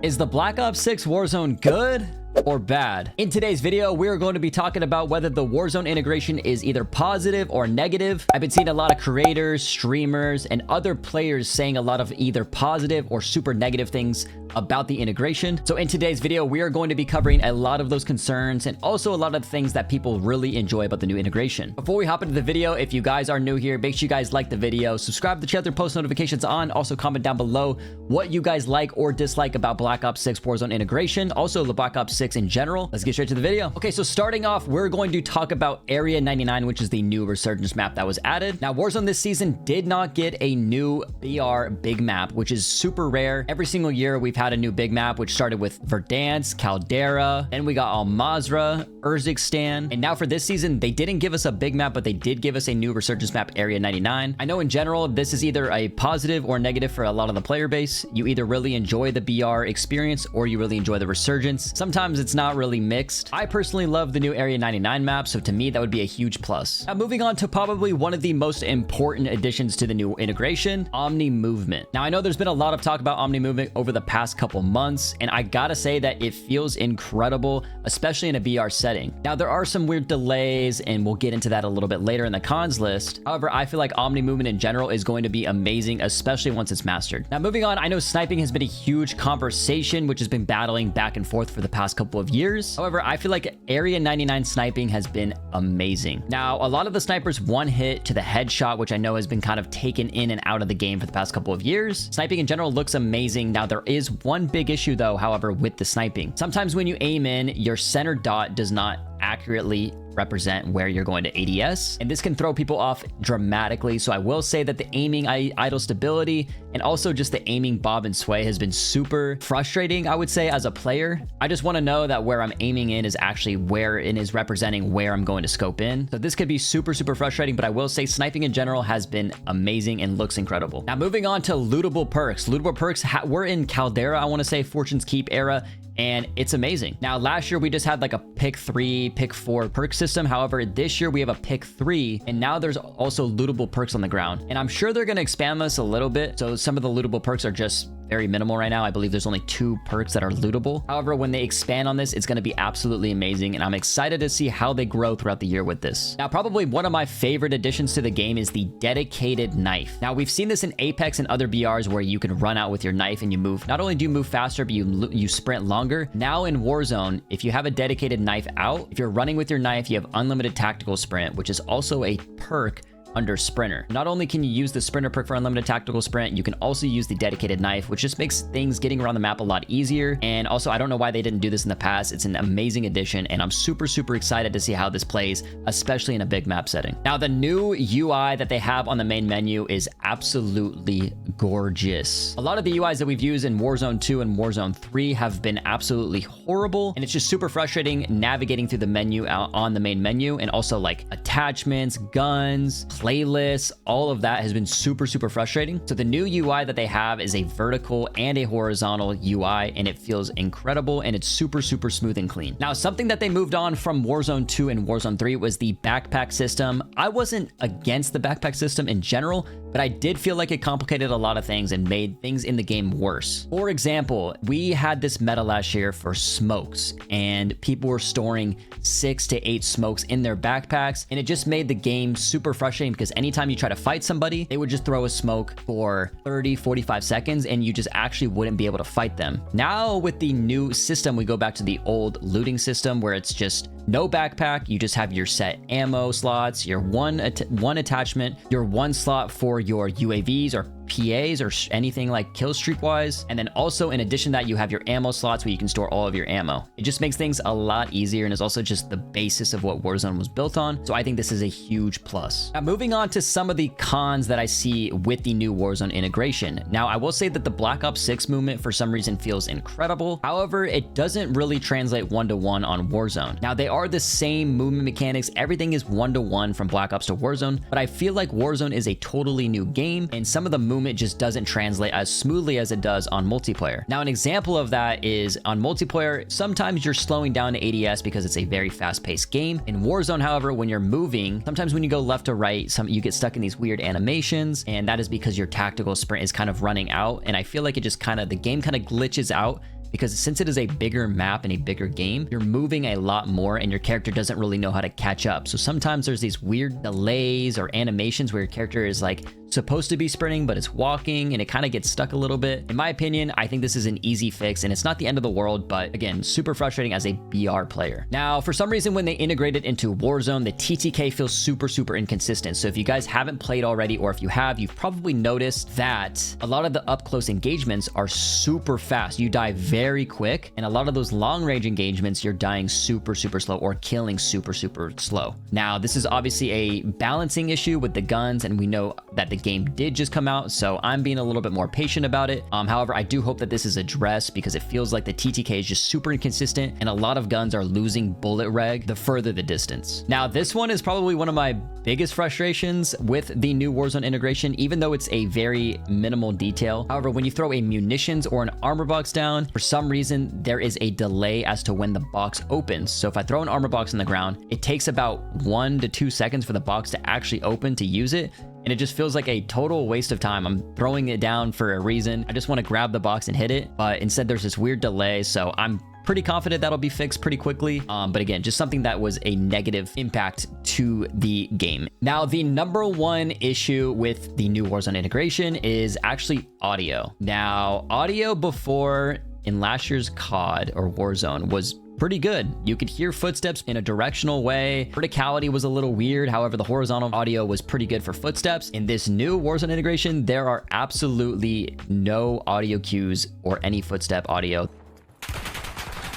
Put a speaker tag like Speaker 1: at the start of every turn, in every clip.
Speaker 1: Is the Black Ops 6 Warzone good or bad? In today's video, we're going to be talking about whether the Warzone integration is either positive or negative. I've been seeing a lot of creators, streamers, and other players saying a lot of either positive or super negative things about the integration. So in today's video, we are going to be covering a lot of those concerns and also a lot of things that people really enjoy about the new integration. Before we hop into the video, if you guys are new here, make sure you guys like the video, subscribe to the channel, post notifications on. Also comment down below what you guys like or dislike about Black Ops 6 Warzone integration, also the Black Ops 6 in general. Let's get straight to the video. Okay, so starting off, we're going to talk about Area 99, which is the new resurgence map that was added. Now, Warzone this season did not get a new BR big map, which is super rare. Every single year, we've had a new big map, which started with Verdansk, Caldera, then we got Al Mazrah, Urzikstan, and now for this season, they didn't give us a big map, but they did give us a new resurgence map, Area 99. I know in general, this is either a positive or negative for a lot of the player base. You either really enjoy the BR experience or you really enjoy the resurgence. Sometimes it's not really mixed. I personally love the new Area 99 map, so to me, that would be a huge plus. Now, moving on to probably one of the most important additions to the new integration, Omni Movement. Now, I know there's been a lot of talk about Omni Movement over the past couple months, and I gotta say that it feels incredible, especially in a BR setting. Now, there are some weird delays, and we'll get into that a little bit later in the cons list. However, I feel like Omni Movement in general is going to be amazing, especially once it's mastered. Now, moving on, I know sniping has been a huge conversation, which has been battling back and forth for the past couple of years. However, I feel like Area 99 sniping has been amazing. Now, a lot of the snipers one hit to the headshot, which I know has been kind of taken in and out of the game for the past couple of years. Sniping in general looks amazing. Now, there is one big issue though, however, with the sniping. Sometimes when you aim in, your center dot does not accurately represent where you're going to ADS, and this can throw people off dramatically. So I will say that the aiming idle stability and also just the aiming bob and sway has been super frustrating, I would say, as a player. I just want to know that where I'm aiming in is actually where it is representing where I'm going to scope in. So this could be super frustrating, but I will say sniping in general has been amazing and looks incredible. Now, moving on to lootable perks. Lootable perks were in Caldera, I want to say, Fortune's Keep era, and it's amazing. Now, last year we just had like a pick 3, pick 4 perk system. However, this year we have a pick 3, and now there's also lootable perks on the ground. And I'm sure they're going to expand this a little bit. So some of the lootable perks are just very minimal right now. I believe there's only 2 perks that are lootable. However, when they expand on this, it's going to be absolutely amazing, and I'm excited to see how they grow throughout the year with this. Now, probably one of my favorite additions to the game is the dedicated knife. Now, we've seen this in Apex and other BRs where you can run out with your knife and you move. Not only do you move faster, but you sprint longer. Now in Warzone, if you have a dedicated knife out, if you're running with your knife, you have unlimited tactical sprint, which is also a perk under Sprinter. Not only can you use the Sprinter perk for unlimited tactical sprint, you can also use the dedicated knife, which just makes things getting around the map a lot easier. And also, I don't know why they didn't do this in the past. It's an amazing addition, and I'm super excited to see how this plays, especially in a big map setting. Now, the new UI that they have on the main menu is absolutely gorgeous. A lot of the UIs that we've used in Warzone 2 and Warzone 3 have been absolutely horrible, and it's just super frustrating navigating through the menu on the main menu, and also like attachments, guns, playlists, all of that has been super frustrating. So the new UI that they have is a vertical and a horizontal UI, and it feels incredible, and it's super smooth and clean. Now, something that they moved on from Warzone 2 and Warzone 3 was the backpack system. I wasn't against the backpack system in general, but I did feel like it complicated a lot of things and made things in the game worse. For example, we had this meta last year for smokes, and people were storing 6 to 8 smokes in their backpacks, and it just made the game super frustrating because anytime you try to fight somebody, they would just throw a smoke for 30-45 seconds, and you just actually wouldn't be able to fight them. Now, with the new system, we go back to the old looting system where it's just no backpack. You just have your set ammo slots, your one attachment, your 1 slot for your UAVs or PAs or anything like kill streak wise. And then also in addition to that, you have your ammo slots where you can store all of your ammo. It just makes things a lot easier, and is also just the basis of what Warzone was built on. So I think this is a huge plus. Now, moving on to some of the cons that I see with the new Warzone integration. Now, I will say that the Black Ops 6 movement for some reason feels incredible. However, it doesn't really translate one-to-one on Warzone. Now, they are the same movement mechanics. Everything is one-to-one from Black Ops to Warzone, but I feel like Warzone is a totally new game, and some of the movement just doesn't translate as smoothly as it does on multiplayer. Now, an example of that is on multiplayer, sometimes you're slowing down to ADS because it's a very fast-paced game. In Warzone, however, when you're moving, sometimes when you go left to right, you get stuck in these weird animations, and that is because your tactical sprint is kind of running out. And I feel like the game kind of glitches out because since it is a bigger map and a bigger game, you're moving a lot more and your character doesn't really know how to catch up. So sometimes there's these weird delays or animations where your character is like supposed to be sprinting, but it's walking and it kind of gets stuck a little bit. In my opinion, I think this is an easy fix and it's not the end of the world, but again, super frustrating as a BR player. Now, for some reason, when they integrated into Warzone, the TTK feels super inconsistent. So if you guys haven't played already, or if you have, you've probably noticed that a lot of the up close engagements are super fast. You die very quick, and a lot of those long range engagements, you're dying super slow or killing super slow. Now, this is obviously a balancing issue with the guns, and we know that the game did just come out, so I'm being a little bit more patient about it. However, I do hope that this is addressed because it feels like the TTK is just super inconsistent and a lot of guns are losing bullet reg the further the distance. Now, this one is probably one of my biggest frustrations with the new Warzone integration, even though it's a very minimal detail. However, when you throw a munitions or an armor box down, for some reason, there is a delay as to when the box opens. So if I throw an armor box on the ground, it takes about 1 to 2 seconds for the box to actually open to use it. And it just feels like a total waste of time. I'm throwing it down for a reason. I just want to grab the box and hit it, but instead there's this weird delay. So I'm pretty confident that'll be fixed pretty quickly. But again, just something that was a negative impact to the game. Now, the number one issue with the new Warzone integration is actually audio. Now, audio before in last year's COD or Warzone was pretty good. You could hear footsteps in a directional way. Verticality was a little weird. However, the horizontal audio was pretty good for footsteps. In this new Warzone integration, there are absolutely no audio cues or any footstep audio.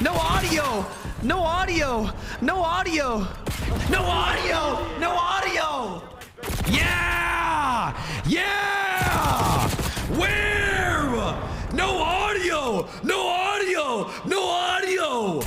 Speaker 2: No audio! No audio! No audio! No audio! No audio! Yeah! Yeah! Where? No audio! No audio! No audio!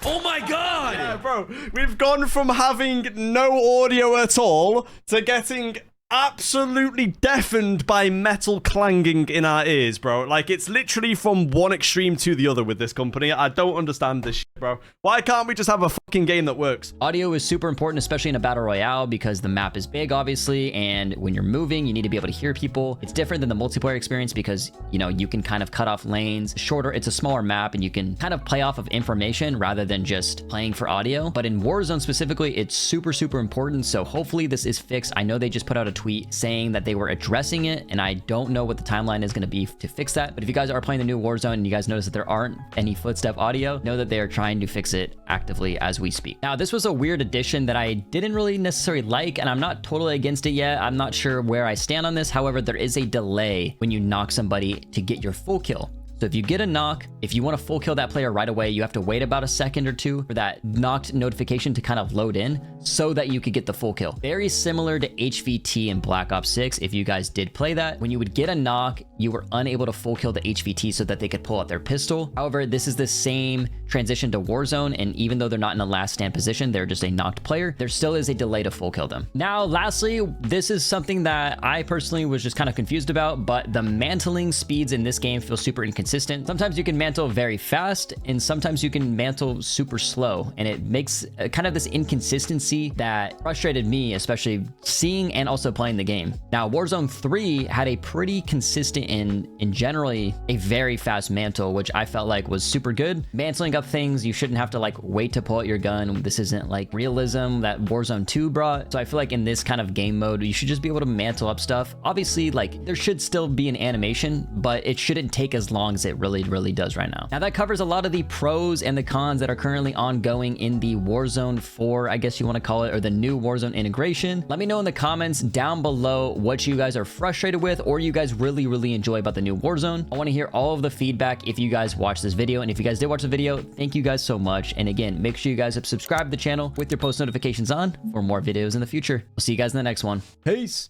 Speaker 2: Oh my god!
Speaker 3: Yeah, bro, we've gone from having no audio at all to getting absolutely deafened by metal clanging in our ears, bro. Like, it's literally from one extreme to the other with this company. I don't understand this shit, bro. Why can't we just have a fucking game that works?
Speaker 1: Audio is super important, especially in a battle royale, because the map is big, obviously, and when you're moving, you need to be able to hear people. It's different than the multiplayer experience because, you know, you can kind of cut off lanes. Shorter, it's a smaller map, and you can kind of play off of information rather than just playing for audio. But in Warzone specifically, it's super important, so hopefully this is fixed. I know they just put out a tweet saying that they were addressing it, and I don't know what the timeline is going to be to fix that. But if you guys are playing the new Warzone and you guys notice that there aren't any footstep audio, know that they are trying to fix it actively as we speak. Now, this was a weird addition that I didn't really necessarily like, and I'm not totally against it yet. I'm not sure where I stand on this. However, there is a delay when you knock somebody to get your full kill. So if you get a knock, if you want to full kill that player right away, you have to wait about a second or two for that knocked notification to kind of load in so that you could get the full kill. Very similar to HVT in Black Ops 6. If you guys did play that, when you would get a knock, you were unable to full kill the HVT so that they could pull out their pistol. However, this is the same transition to Warzone, and even though they're not in a last stand position, they're just a knocked player, there still is a delay to full kill them. Now, lastly, this is something that I personally was just kind of confused about, but the mantling speeds in this game feel super inconsistent. Sometimes you can mantle very fast, and sometimes you can mantle super slow, and it makes kind of this inconsistency that frustrated me, especially seeing and also playing the game. Now, Warzone 3 had a pretty consistent and generally a very fast mantle, which I felt like was super good. Mantling up things, you shouldn't have to like wait to pull out your gun. This isn't like realism that Warzone 2 brought. So I feel like in this kind of game mode, you should just be able to mantle up stuff. Obviously, like there should still be an animation, but it shouldn't take as long as it really does right now. Now, that covers a lot of the pros and the cons that are currently ongoing in the Warzone 4, I guess you want to call it, or the new Warzone integration. Let me know in the comments down below what you guys are frustrated with or you guys really enjoy about the new Warzone. I want to hear all of the feedback if you guys watched this video, and if you guys did watch the video, thank you guys so much. And again, make sure you guys have subscribed to the channel with your post notifications on for more videos in the future. We'll see you guys in the next one. Peace.